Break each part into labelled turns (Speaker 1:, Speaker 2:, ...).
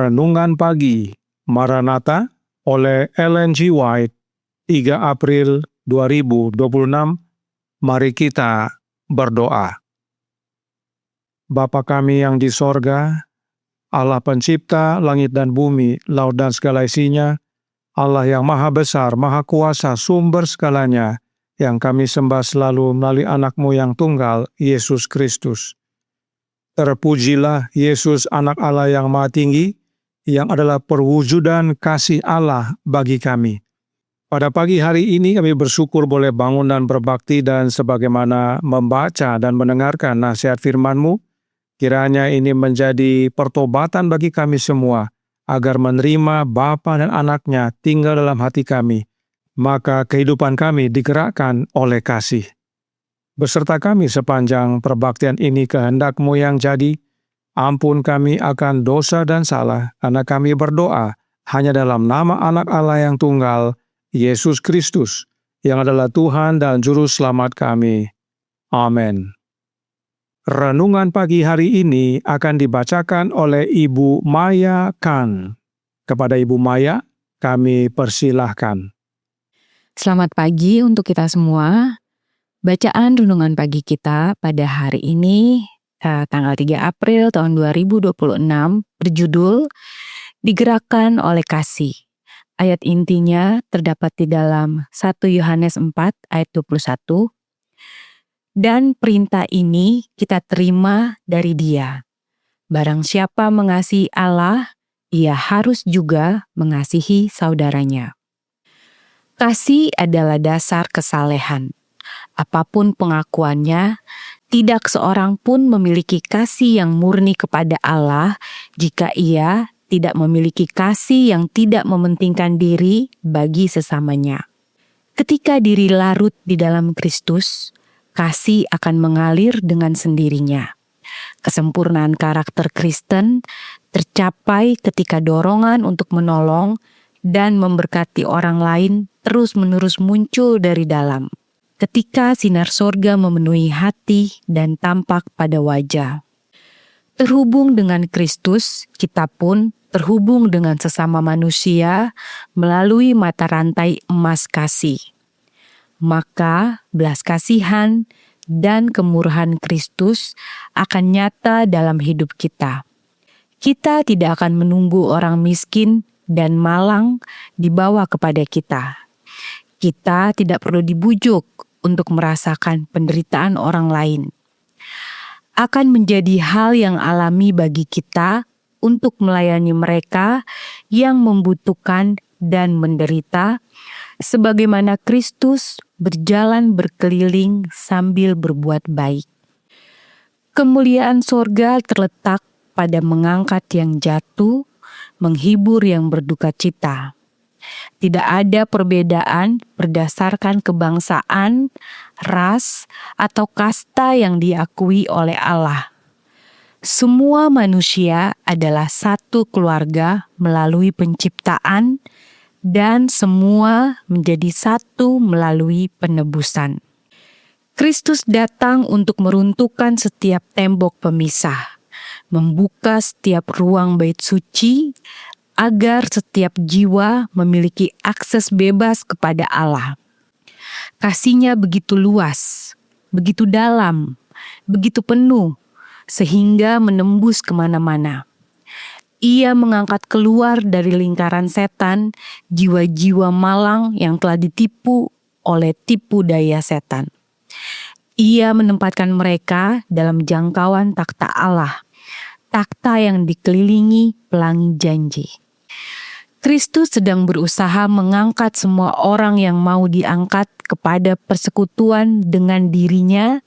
Speaker 1: Renungan Pagi Maranatha oleh Ellen G. White, 3 April 2026. Mari kita berdoa. Bapa kami yang di sorga, Allah pencipta langit dan bumi, laut dan segala isinya, Allah yang maha besar, maha kuasa, sumber segalanya, yang kami sembah selalu melalui anak-Mu yang tunggal, Yesus Kristus. Terpujilah Yesus, anak Allah yang maha tinggi, yang adalah perwujudan kasih Allah bagi kami. Pada pagi hari ini kami bersyukur boleh bangun dan berbakti, dan sebagaimana membaca dan mendengarkan nasihat firman-Mu, kiranya ini menjadi pertobatan bagi kami semua, agar menerima Bapa dan Anaknya tinggal dalam hati kami, maka kehidupan kami digerakkan oleh kasih. Beserta kami sepanjang perbaktian ini kehendak-Mu yang jadi, ampun kami akan dosa dan salah, karena kami berdoa hanya dalam nama Anak Allah yang tunggal, Yesus Kristus, yang adalah Tuhan dan Juru Selamat kami. Amin. Renungan pagi hari ini akan dibacakan oleh Ibu Maya Khan. Kepada Ibu Maya, kami persilahkan.
Speaker 2: Selamat pagi untuk kita semua. Bacaan renungan pagi kita pada hari ini, tanggal 3 April tahun 2026, berjudul Digerakkan oleh Kasih. Ayat intinya terdapat di dalam 1 Yohanes 4 ayat 21. Dan perintah ini kita terima dari Dia. Barang siapa mengasihi Allah, ia harus juga mengasihi saudaranya. Kasih adalah dasar kesalehan. Apapun pengakuannya, tidak seorang pun memiliki kasih yang murni kepada Allah jika ia tidak memiliki kasih yang tidak mementingkan diri bagi sesamanya. Ketika diri larut di dalam Kristus, kasih akan mengalir dengan sendirinya. Kesempurnaan karakter Kristen tercapai ketika dorongan untuk menolong dan memberkati orang lain terus-menerus muncul dari dalam. Ketika sinar sorga memenuhi hati dan tampak pada wajah. Terhubung dengan Kristus, kita pun terhubung dengan sesama manusia melalui mata rantai emas kasih. Maka belas kasihan dan kemurahan Kristus akan nyata dalam hidup kita. Kita tidak akan menunggu orang miskin dan malang dibawa kepada kita. Kita tidak perlu dibujuk untuk merasakan penderitaan orang lain. Akan menjadi hal yang alami bagi kita untuk melayani mereka yang membutuhkan dan menderita, sebagaimana Kristus berjalan berkeliling sambil berbuat baik. Kemuliaan sorga terletak pada mengangkat yang jatuh, menghibur yang berduka cita. Tidak ada perbedaan berdasarkan kebangsaan, ras, atau kasta yang diakui oleh Allah. Semua manusia adalah satu keluarga melalui penciptaan, dan semua menjadi satu melalui penebusan. Kristus datang untuk meruntuhkan setiap tembok pemisah, membuka setiap ruang bait suci, agar setiap jiwa memiliki akses bebas kepada Allah. Kasih-Nya begitu luas, begitu dalam, begitu penuh, sehingga menembus kemana-mana. Ia mengangkat keluar dari lingkaran setan jiwa-jiwa malang yang telah ditipu oleh tipu daya setan. Ia menempatkan mereka dalam jangkauan takhta Allah, takhta yang dikelilingi pelangi janji. Kristus sedang berusaha mengangkat semua orang yang mau diangkat kepada persekutuan dengan dirinya,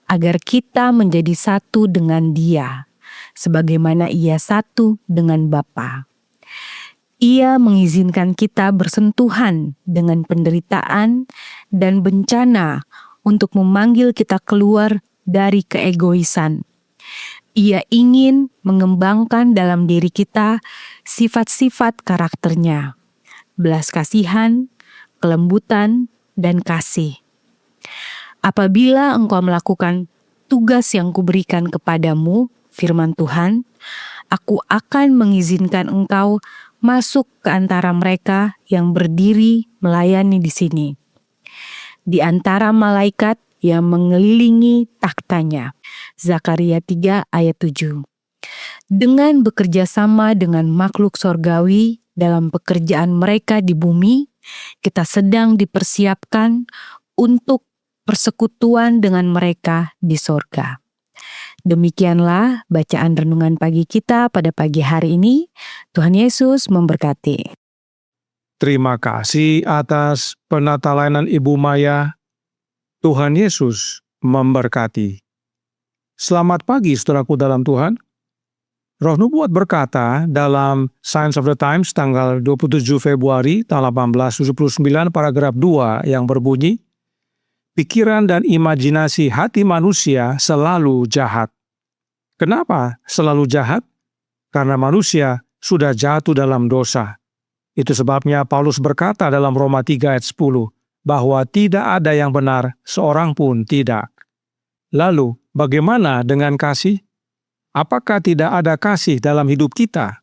Speaker 2: agar kita menjadi satu dengan Dia, sebagaimana Ia satu dengan Bapa. Ia mengizinkan kita bersentuhan dengan penderitaan dan bencana untuk memanggil kita keluar dari keegoisan. Ia ingin mengembangkan dalam diri kita sifat-sifat karakternya, belas kasihan, kelembutan, dan kasih. Apabila engkau melakukan tugas yang kuberikan kepadamu, firman Tuhan, Aku akan mengizinkan engkau masuk ke antara mereka yang berdiri melayani di sini, di antara malaikat yang mengelilingi taktanya. Zakaria 3 ayat 7. Dengan bekerja sama dengan makhluk sorgawi dalam pekerjaan mereka di bumi, kita sedang dipersiapkan untuk persekutuan dengan mereka di sorga. Demikianlah bacaan renungan pagi kita pada pagi hari ini. Tuhan Yesus memberkati.
Speaker 1: Terima kasih atas penata-layanan Ibu Maya. Tuhan Yesus memberkati. Selamat pagi saudaraku dalam Tuhan. Roh Nubuat berkata dalam Signs of the Times tanggal 27 Februari tahun 1879 paragraf 2 yang berbunyi, pikiran dan imajinasi hati manusia selalu jahat. Kenapa selalu jahat? Karena manusia sudah jatuh dalam dosa. Itu sebabnya Paulus berkata dalam Roma 3 ayat 10, bahwa tidak ada yang benar, seorang pun tidak. Lalu, bagaimana dengan kasih? Apakah tidak ada kasih dalam hidup kita?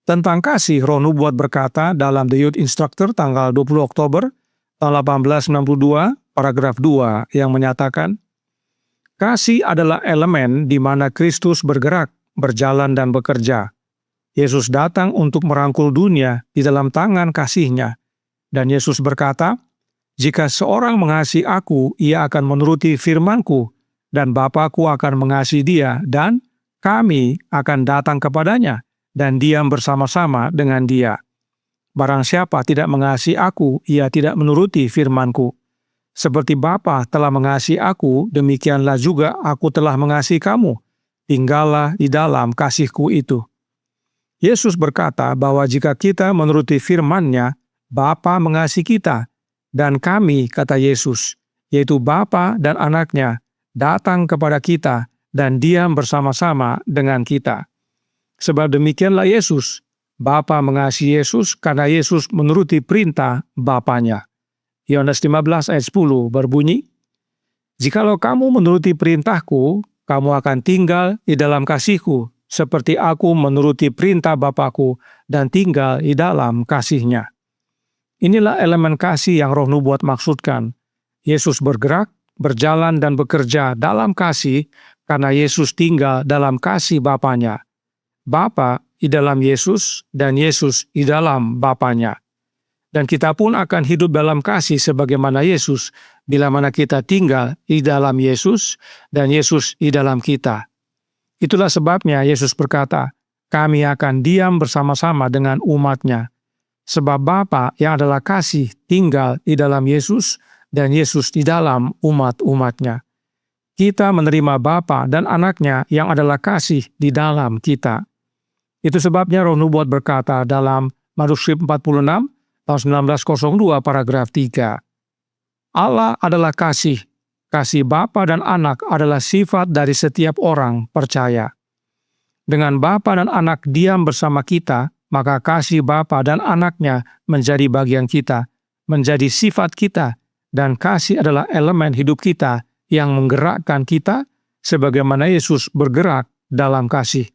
Speaker 1: Tentang kasih, Roh Nubuat berkata dalam The Youth Instructor tanggal 20 Oktober tahun 1862, paragraf 2 yang menyatakan, kasih adalah elemen di mana Kristus bergerak, berjalan dan bekerja. Yesus datang untuk merangkul dunia di dalam tangan kasih-Nya. Dan Yesus berkata, jika seorang mengasihi aku, ia akan menuruti firman-Ku, dan Bapa-Ku akan mengasihi dia, dan kami akan datang kepadanya, dan diam bersama-sama dengan dia. Barang siapa tidak mengasihi aku, ia tidak menuruti firman-Ku. Seperti Bapa telah mengasihi aku, demikianlah juga aku telah mengasihi kamu. Tinggallah di dalam kasih-Ku itu. Yesus berkata bahwa jika kita menuruti firman-Nya, Bapa mengasihi kita, dan kami, kata Yesus, yaitu Bapa dan Anak-Nya, datang kepada kita dan diam bersama-sama dengan kita. Sebab demikianlah Yesus, Bapa mengasihi Yesus karena Yesus menuruti perintah Bapa-Nya. Yohanes 15 ayat 10 berbunyi, jikalau kamu menuruti perintah-Ku, kamu akan tinggal di dalam kasih-Ku, seperti aku menuruti perintah Bapa-Ku dan tinggal di dalam kasih-Nya. Inilah elemen kasih yang Roh Nubuat maksudkan. Yesus bergerak, berjalan dan bekerja dalam kasih karena Yesus tinggal dalam kasih Bapa-Nya. Bapa di dalam Yesus dan Yesus di dalam Bapa-Nya. Dan kita pun akan hidup dalam kasih sebagaimana Yesus bila mana kita tinggal di dalam Yesus dan Yesus di dalam kita. Itulah sebabnya Yesus berkata, kami akan diam bersama-sama dengan umat-Nya. Sebab Bapa yang adalah kasih tinggal di dalam Yesus dan Yesus di dalam umat-umat-Nya. Kita menerima Bapa dan Anak-Nya yang adalah kasih di dalam kita. Itu sebabnya Roh Nubuat berkata dalam manuskrip 46 tahun 1902 paragraf 3. Allah adalah kasih. Kasih Bapa dan Anak adalah sifat dari setiap orang percaya. Dengan Bapa dan Anak diam bersama kita, maka kasih Bapa dan Anak-Nya menjadi bagian kita, menjadi sifat kita, dan kasih adalah elemen hidup kita yang menggerakkan kita sebagaimana Yesus bergerak dalam kasih.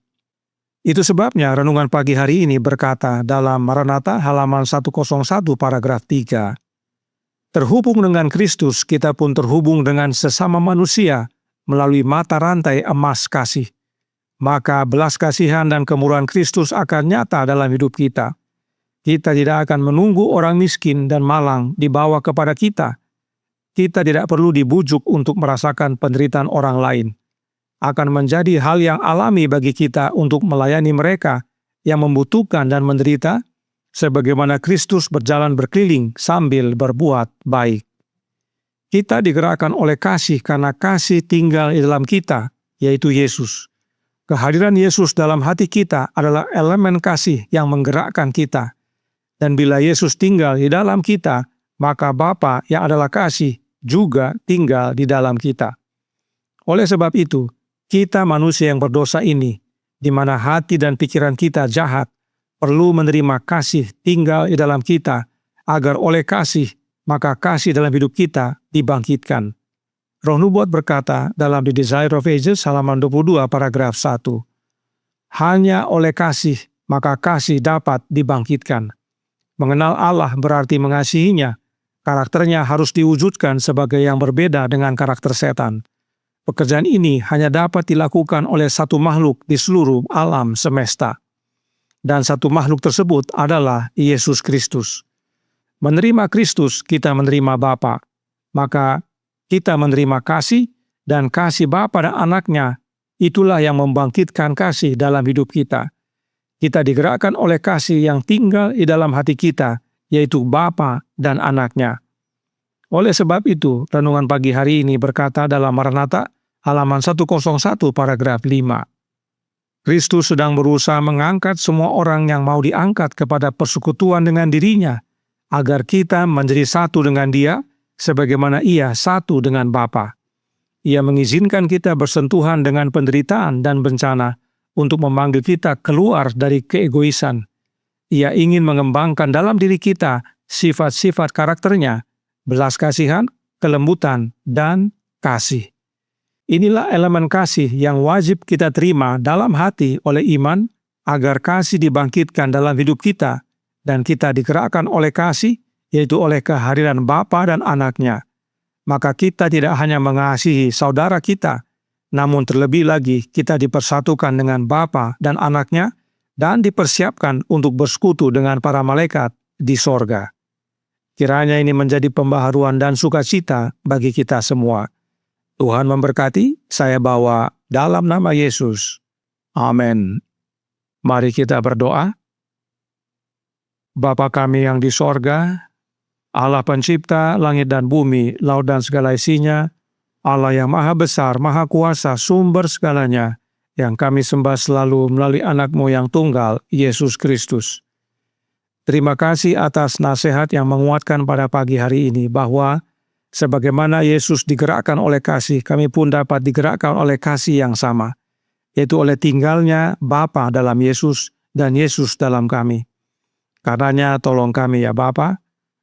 Speaker 1: Itu sebabnya renungan pagi hari ini berkata dalam Maranatha halaman 101 paragraf 3. Terhubung dengan Kristus, kita pun terhubung dengan sesama manusia melalui mata rantai emas kasih. Maka belas kasihan dan kemurahan Kristus akan nyata dalam hidup kita. Kita tidak akan menunggu orang miskin dan malang dibawa kepada kita. Kita tidak perlu dibujuk untuk merasakan penderitaan orang lain. Akan menjadi hal yang alami bagi kita untuk melayani mereka yang membutuhkan dan menderita, sebagaimana Kristus berjalan berkeliling sambil berbuat baik. Kita digerakkan oleh kasih karena kasih tinggal di dalam kita, yaitu Yesus. Kehadiran Yesus dalam hati kita adalah elemen kasih yang menggerakkan kita. Dan bila Yesus tinggal di dalam kita, maka Bapa yang adalah kasih juga tinggal di dalam kita. Oleh sebab itu, kita manusia yang berdosa ini, di mana hati dan pikiran kita jahat, perlu menerima kasih tinggal di dalam kita, agar oleh kasih, maka kasih dalam hidup kita dibangkitkan. Roh Nubuat berkata dalam The Desire of Ages halaman 22 paragraf 1. Hanya oleh kasih, maka kasih dapat dibangkitkan. Mengenal Allah berarti mengasihinya. Karakternya harus diwujudkan sebagai yang berbeda dengan karakter setan. Pekerjaan ini hanya dapat dilakukan oleh satu makhluk di seluruh alam semesta. Dan satu makhluk tersebut adalah Yesus Kristus. Menerima Kristus, kita menerima Bapa. Maka kita menerima kasih, dan kasih Bapa dan Anaknya, itulah yang membangkitkan kasih dalam hidup kita. Kita digerakkan oleh kasih yang tinggal di dalam hati kita, yaitu Bapa dan Anaknya. Oleh sebab itu, renungan pagi hari ini berkata dalam Maranatha, halaman 101 paragraf 5. Kristus sedang berusaha mengangkat semua orang yang mau diangkat kepada persekutuan dengan dirinya, agar kita menjadi satu dengan Dia, sebagaimana Ia satu dengan Bapa. Ia mengizinkan kita bersentuhan dengan penderitaan dan bencana untuk memanggil kita keluar dari keegoisan. Ia ingin mengembangkan dalam diri kita sifat-sifat karakternya, belas kasihan, kelembutan, dan kasih. Inilah elemen kasih yang wajib kita terima dalam hati oleh iman, agar kasih dibangkitkan dalam hidup kita, dan kita digerakkan oleh kasih, yaitu oleh kehadiran Bapa dan Anaknya. Maka kita tidak hanya mengasihi saudara kita, namun terlebih lagi kita dipersatukan dengan Bapa dan Anaknya, dan dipersiapkan untuk bersekutu dengan para malaikat di sorga. Kiranya ini menjadi pembaharuan dan sukacita bagi kita semua. Tuhan memberkati, saya bawa dalam nama Yesus. Amin. Mari kita berdoa. Bapa kami yang di sorga, Allah pencipta langit dan bumi, laut dan segala isinya, Allah yang maha besar, maha kuasa, sumber segalanya, yang kami sembah selalu melalui anak-Mu yang tunggal, Yesus Kristus. Terima kasih atas nasihat yang menguatkan pada pagi hari ini, bahwa sebagaimana Yesus digerakkan oleh kasih, kami pun dapat digerakkan oleh kasih yang sama, yaitu oleh tinggalnya Bapa dalam Yesus dan Yesus dalam kami. Karenanya tolong kami ya Bapa,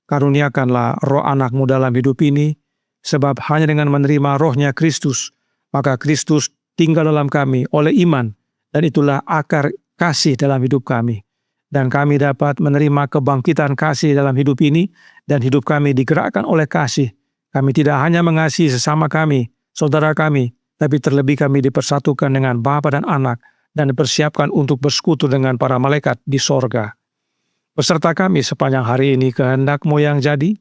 Speaker 1: karuniakanlah roh anak-Mu dalam hidup ini, sebab hanya dengan menerima rohnya Kristus, maka Kristus tinggal dalam kami oleh iman, dan itulah akar kasih dalam hidup kami. Dan kami dapat menerima kebangkitan kasih dalam hidup ini, dan hidup kami digerakkan oleh kasih. Kami tidak hanya mengasihi sesama kami, saudara kami, tapi terlebih kami dipersatukan dengan Bapa dan Anak, dan dipersiapkan untuk bersekutu dengan para malaikat di sorga. Beserta kami sepanjang hari ini kehendak-Mu yang jadi,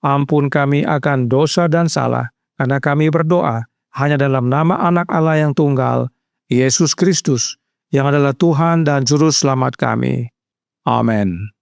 Speaker 1: ampun kami akan dosa dan salah, karena kami berdoa hanya dalam nama Anak Allah yang tunggal, Yesus Kristus, yang adalah Tuhan dan Juru Selamat kami. Amin.